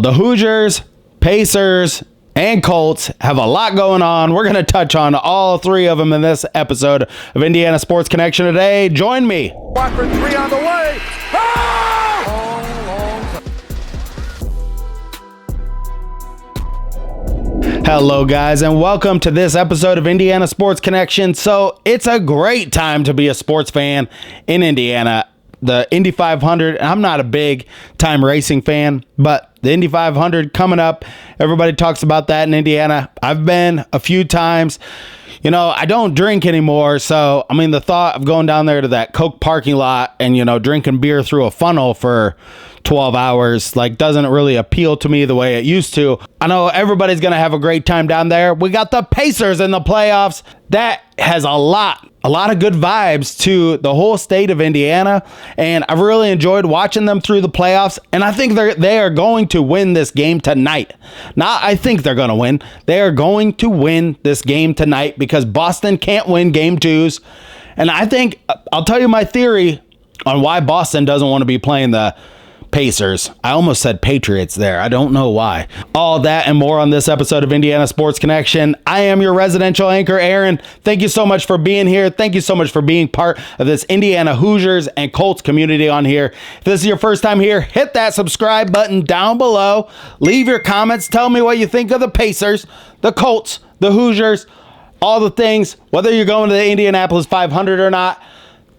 The Hoosiers, Pacers, and Colts have a lot going on. We're going to touch on all three of them in this episode of Indiana Sports Connection today. Join me. Watford 3 on the way. Hello, guys, and welcome to this episode of Indiana Sports Connection. So it's a great time to be a sports fan in Indiana. The Indy 500, I'm not a big time racing fan, but the Indy 500 coming up, everybody talks about that in Indiana. I've been a few times. You know, I don't drink anymore, so, I mean, the thought of going down there to that Coke parking lot and, you know, drinking beer through a funnel for 12 hours, like, doesn't really appeal to me the way it used to. I know everybody's going to have a great time down there. We got the Pacers in the playoffs. That has a lot of good vibes to the whole state of Indiana, and I've really enjoyed watching them through the playoffs, and I think they are going to win this game tonight. Not I think they're going to win. They are going to win this game tonight because Boston can't win game twos, and I think I'll tell you my theory on why Boston doesn't want to be playing the Pacers. I almost said Patriots there. I don't know why. All that and more on this episode of Indiana Sports Connection. I am your residential anchor, Aaron. Thank you so much for being here. Thank you so much for being part of this Indiana Hoosiers and Colts community on here. If this is your first time here, hit that subscribe button down below. Leave your comments. Tell me what you think of the Pacers, the Colts, the Hoosiers, all the things, whether you're going to the Indianapolis 500 or not.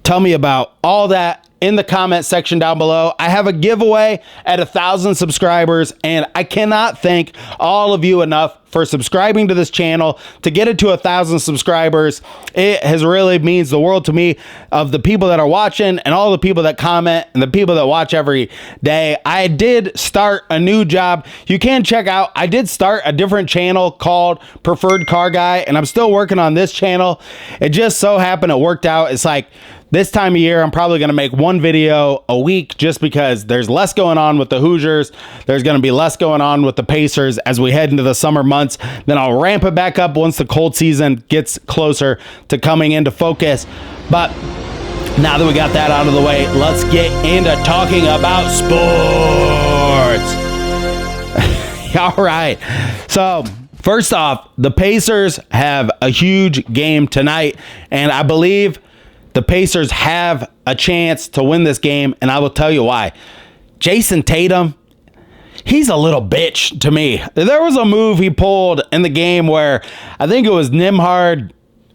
Tell me about all that in the comment section down below. I have a giveaway at 1,000 subscribers, and I cannot thank all of you enough for subscribing to this channel. To get it to 1,000 subscribers, it has really means the world to me, of the people that are watching and all the people that comment and the people that watch every day. I did start a new job. You can check out, I did start a different channel called Preferred Car Guy, and I'm still working on this channel. It just so happened it worked out. It's like this time of year, I'm probably going to make one video a week just because there's less going on with the Hoosiers. There's going to be less going on with the Pacers as we head into the summer months. Then I'll ramp it back up once the cold season gets closer to coming into focus. But now that we got that out of the way, let's get into talking about sports. All right. So first off, the Pacers have a huge game tonight, and I believe the Pacers have a chance to win this game, and I will tell you why. Jason Tatum, he's a little bitch to me. There was a move he pulled in the game where I think it was Nembhard,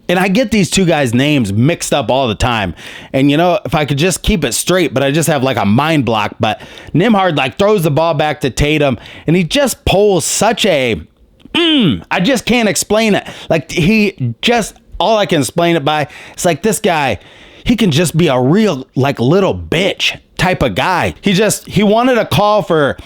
and I get these two guys' names mixed up all the time. And, you know, if I could just keep it straight, but I just have like a mind block. But Nembhard like throws the ball back to Tatum, and he just pulls such a, I just can't explain it. Like he just, all I can explain it by, it's like this guy, he can just be a real like little bitch type of guy. He wanted a call for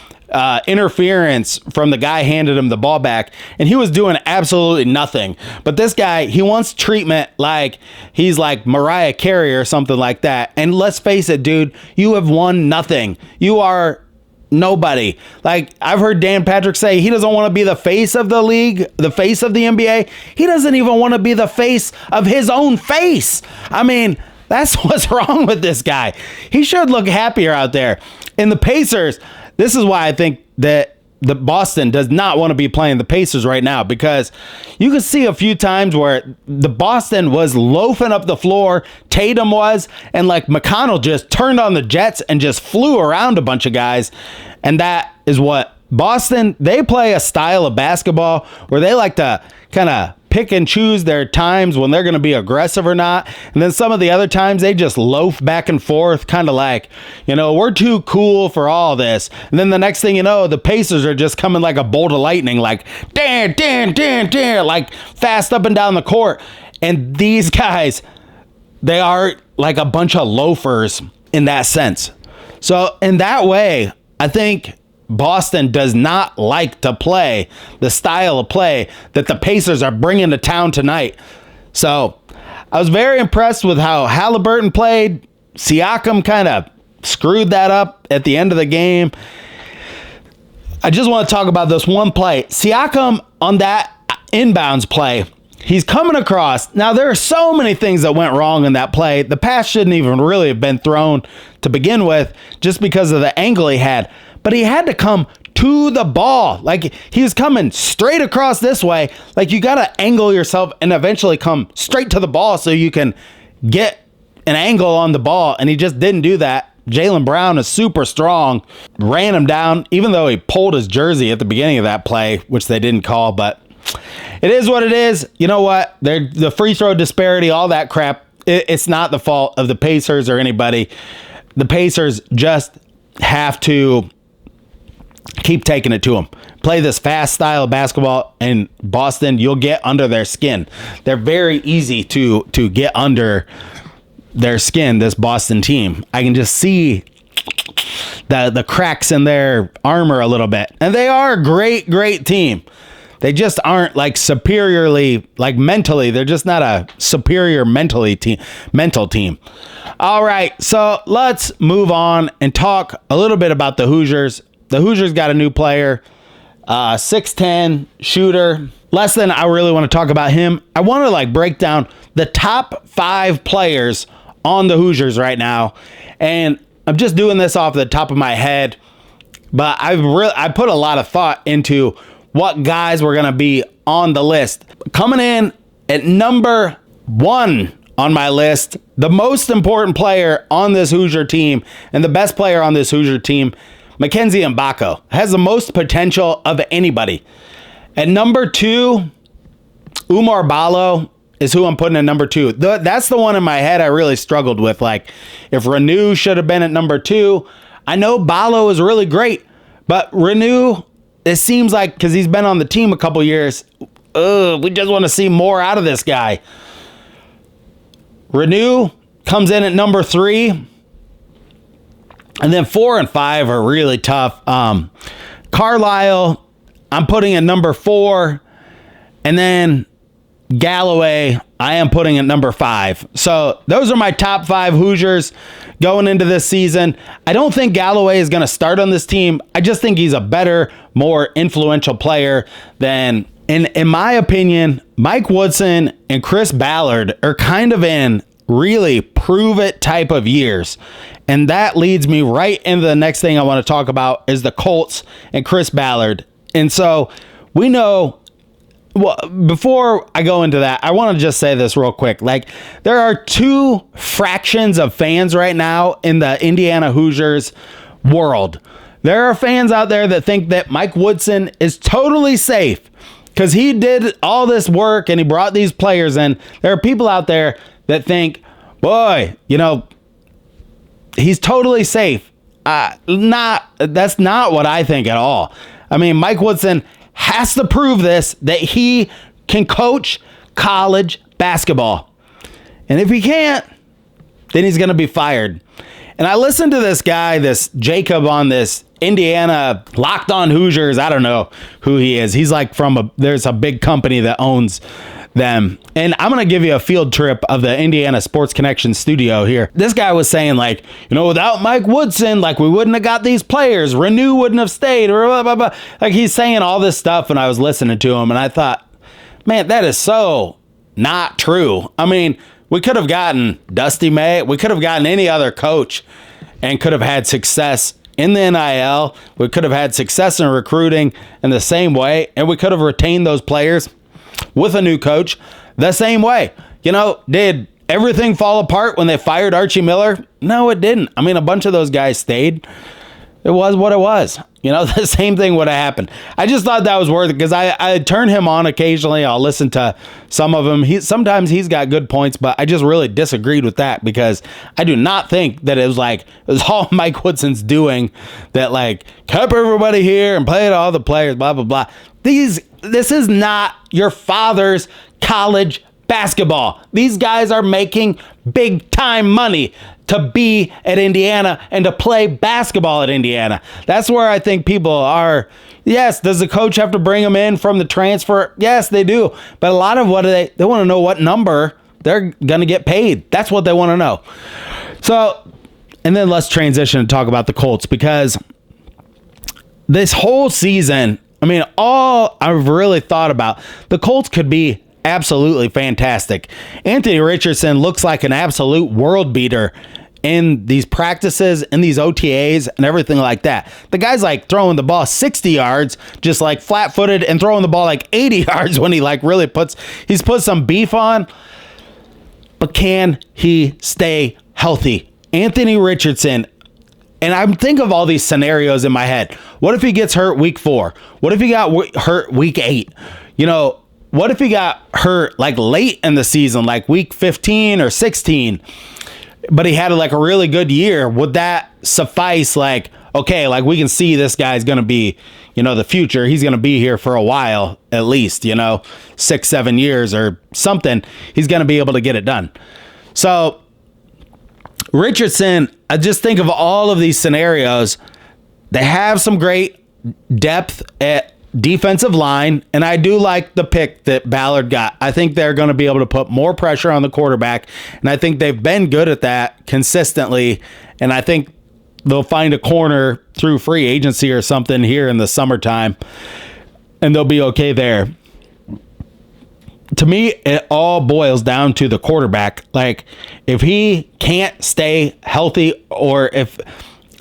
interference from the guy handed him the ball back, and he was doing absolutely nothing. But this guy, he wants treatment like he's like Mariah Carey or something like that. And let's face it, dude, you have won nothing. You are nobody. Like I've heard Dan Patrick say he doesn't want to be the face of the league, the face of the NBA. He doesn't even want to be the face of his own face. I mean, that's what's wrong with this guy. He should look happier out there. In the Pacers, this is why I think that the Boston does not want to be playing the Pacers right now, because you can see a few times where the Boston was loafing up the floor, Tatum was, and like McConnell just turned on the jets and just flew around a bunch of guys. And that is what Boston, they play a style of basketball where they like to kind of pick and choose their times when they're going to be aggressive or not. And then some of the other times they just loaf back and forth, kind of like, you know, we're too cool for all this. And then the next thing you know, the Pacers are just coming like a bolt of lightning, like, dan, like fast up and down the court. And these guys, they are like a bunch of loafers in that sense. So in that way, I think Boston does not like to play the style of play that the Pacers are bringing to town tonight. So I was very impressed with how Halliburton played. Siakam kind of screwed that up at the end of the game. I just want to talk about this one play. Siakam on that inbounds play, he's coming across. Now, there are so many things that went wrong in that play. The pass shouldn't even really have been thrown to begin with just because of the angle he had. But he had to come to the ball. Like, he was coming straight across this way. Like, you got to angle yourself and eventually come straight to the ball so you can get an angle on the ball. And he just didn't do that. Jaylen Brown is super strong, ran him down, even though he pulled his jersey at the beginning of that play, which they didn't call. But it is what it is. You know what? The free throw disparity, all that crap, it's not the fault of the Pacers or anybody. The Pacers just have to keep taking it to them. Play this fast style of basketball, and Boston, you'll get under their skin. They're very easy to get under their skin, this Boston team. I can just see the cracks in their armor a little bit. And they are a great team. They just aren't like superiorly, like mentally. They're just not a superior mental team. All right, so let's move on and talk a little bit about the Hoosiers. The Hoosiers got a new player, 6'10", shooter. Less than I really want to talk about him. I want to like break down the top 5 players on the Hoosiers right now, and I'm just doing this off the top of my head, but I put a lot of thought into what guys were going to be on the list. Coming in at number 1 on my list, the most important player on this Hoosier team and the best player on this Hoosier team, Mackenzie Mbako, has the most potential of anybody. At number 2, Umar Ballo is who I'm putting at number 2. That's the one in my head I really struggled with. Like, if Renew should have been at number 2, I know Ballo is really great, but Renew, it seems like, because he's been on the team a couple years, we just want to see more out of this guy. Renew comes in at number 3. And then 4 and 5 are really tough. Carlisle, I'm putting at number 4. And then Galloway, I am putting at number 5. So those are my top 5 Hoosiers going into this season. I don't think Galloway is going to start on this team. I just think he's a better, more influential player than, in my opinion, Mike Woodson and Chris Ballard are kind of in really prove it type of years. And that leads me right into the next thing I want to talk about is the Colts and Chris Ballard. And so we know, well, before I go into that, I want to just say this real quick. Like, there are 2 fractions of fans right now in the Indiana Hoosiers world. There are fans out there that think that Mike Woodson is totally safe because he did all this work and he brought these players in. There are people out there that think, boy, he's totally safe. That's not what I think at all. I mean, Mike Woodson has to prove this, that he can coach college basketball. And if he can't, then he's going to be fired. And I listened to this guy, this Jacob, on this Indiana Locked On Hoosiers. I don't know who he is. He's like there's a big company that owns them. And I'm going to give you a field trip of the Indiana Sports Connection studio here. This guy was saying, like, without Mike Woodson, like, we wouldn't have got these players. Renew wouldn't have stayed. Blah, blah, blah. Like, he's saying all this stuff, and I was listening to him, and I thought, man, that is so not true. I mean, we could have gotten Dusty May. We could have gotten any other coach and could have had success in the NIL. We could have had success in recruiting in the same way, and we could have retained those players with a new coach the same way. Did everything fall apart when they fired Archie Miller? No, it didn't. I mean, a bunch of those guys stayed. It was what it was. The same thing would have happened. I just thought that was worth it because I turn him on occasionally. I'll listen to some of them. Sometimes he's got good points, but I just really disagreed with that because I do not think that it was all Mike Woodson's doing that, like, kept everybody here and played all the players, blah, blah, blah. This is not your father's college basketball. These guys are making big time money to be at Indiana and to play basketball at Indiana. That's where I think people are. Yes, does the coach have to bring them in from the transfer? Yes, they do. But a lot of what they want to know what number they're going to get paid. That's what they want to know. So, and then let's transition and talk about the Colts, because this whole season, I mean, all I've really thought about, the Colts could be absolutely fantastic. Anthony Richardson looks like an absolute world beater in these practices, in these OTAs and everything like that. The guy's like throwing the ball 60 yards, just like flat footed, and throwing the ball like 80 yards when he like really he's put some beef on. But can he stay healthy? Anthony Richardson. And I'm thinking of all these scenarios in my head. What if he gets hurt week 4? What if he got hurt week 8? What if he got hurt like late in the season, like week 15 or 16? But he had like a really good year. Would that suffice? Like, okay, like we can see this guy's going to be, the future. He's going to be here for a while, at least, 6-7 years or something. He's going to be able to get it done. So Richardson, I just think of all of these scenarios. They have some great depth at defensive line, and I do like the pick that Ballard got. I think they're going to be able to put more pressure on the quarterback, and I think they've been good at that consistently, and I think they'll find a corner through free agency or something here in the summertime, and they'll be okay there. To me, it all boils down to the quarterback. Like, if he can't stay healthy, or if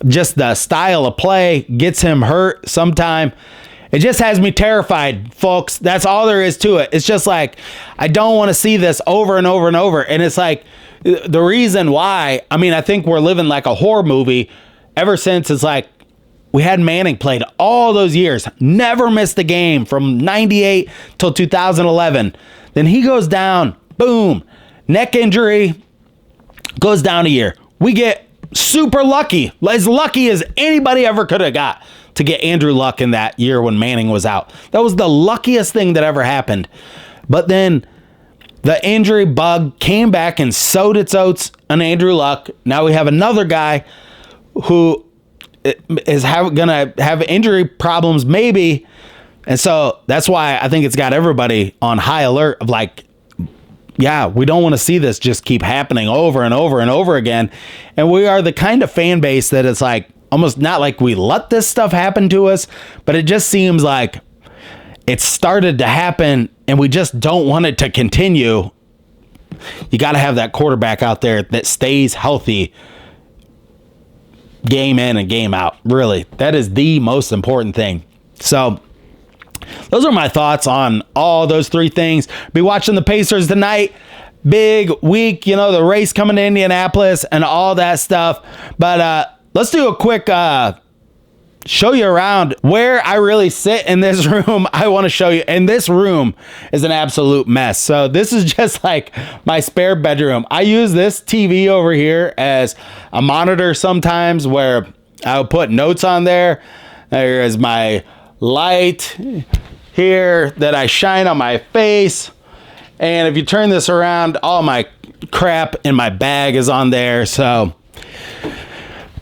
just the style of play gets him hurt sometime, it just has me terrified, folks. That's all there is to it. It's just like, I don't want to see this over and over and over. And it's like, the reason why, I think we're living like a horror movie ever since it's like, we had Manning played all those years, never missed a game from 98 till 2011. Then he goes down, boom, neck injury, goes down a year. We get super lucky, as lucky as anybody ever could have got to get Andrew Luck in that year when Manning was out. That was the luckiest thing that ever happened. But then the injury bug came back and sowed its oats on Andrew Luck. Now we have another guy who is going to have injury problems maybe. And so that's why I think it's got everybody on high alert of like, yeah, we don't want to see this just keep happening over and over and over again. And we are the kind of fan base that it's like, almost not like we let this stuff happen to us, but it just seems like it started to happen and we just don't want it to continue. You got to have that quarterback out there that stays healthy game in and game out. Really, that is the most important thing. So those are my thoughts on all those three things. Be watching the Pacers tonight. Big week, the race coming to Indianapolis and all that stuff. But let's do a quick show you around where I really sit in this room. I want to show you. And this room is an absolute mess. So this is just like my spare bedroom. I use this TV over here as a monitor sometimes where I'll put notes on there. There is my light here that I shine on my face. And if you turn this around, all my crap in my bag is on there. So,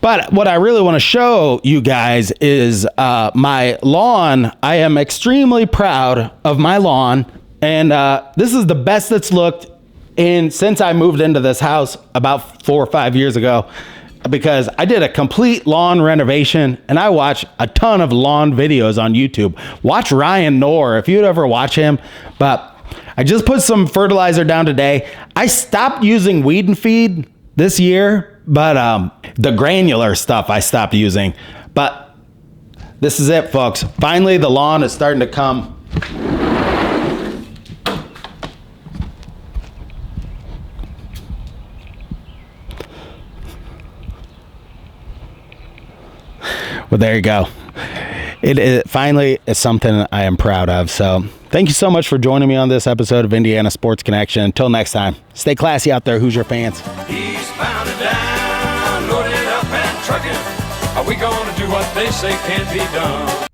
but what I really want to show you guys is my lawn. I am extremely proud of my lawn. And this is the best it's looked since I moved into this house about 4 or 5 years ago, because I did a complete lawn renovation and I watch a ton of lawn videos on YouTube. Watch Ryan Knorr if you'd ever watch him. But I just put some fertilizer down today. I stopped using weed and feed this year, but the granular stuff I stopped using. But this is it, folks. Finally, the lawn is starting to come. Well, there you go. It finally is something I am proud of. So thank you so much for joining me on this episode of Indiana Sports Connection. Until next time, stay classy out there, Hoosier fans. Eastbound and down, loaded up and trucking. Are we going to do what they say can be done?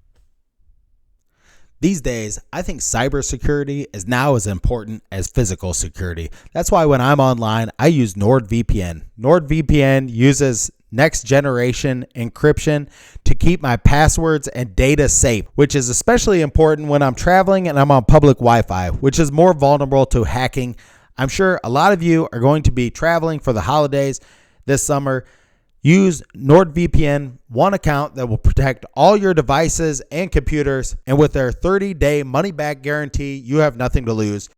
These days, I think cybersecurity is now as important as physical security. That's why when I'm online, I use NordVPN. NordVPN uses next generation encryption to keep my passwords and data safe, which is especially important when I'm traveling and I'm on public Wi-Fi, which is more vulnerable to hacking. I'm sure a lot of you are going to be traveling for the holidays this summer. Use NordVPN, one account that will protect all your devices and computers. And with their 30-day money-back guarantee, you have nothing to lose.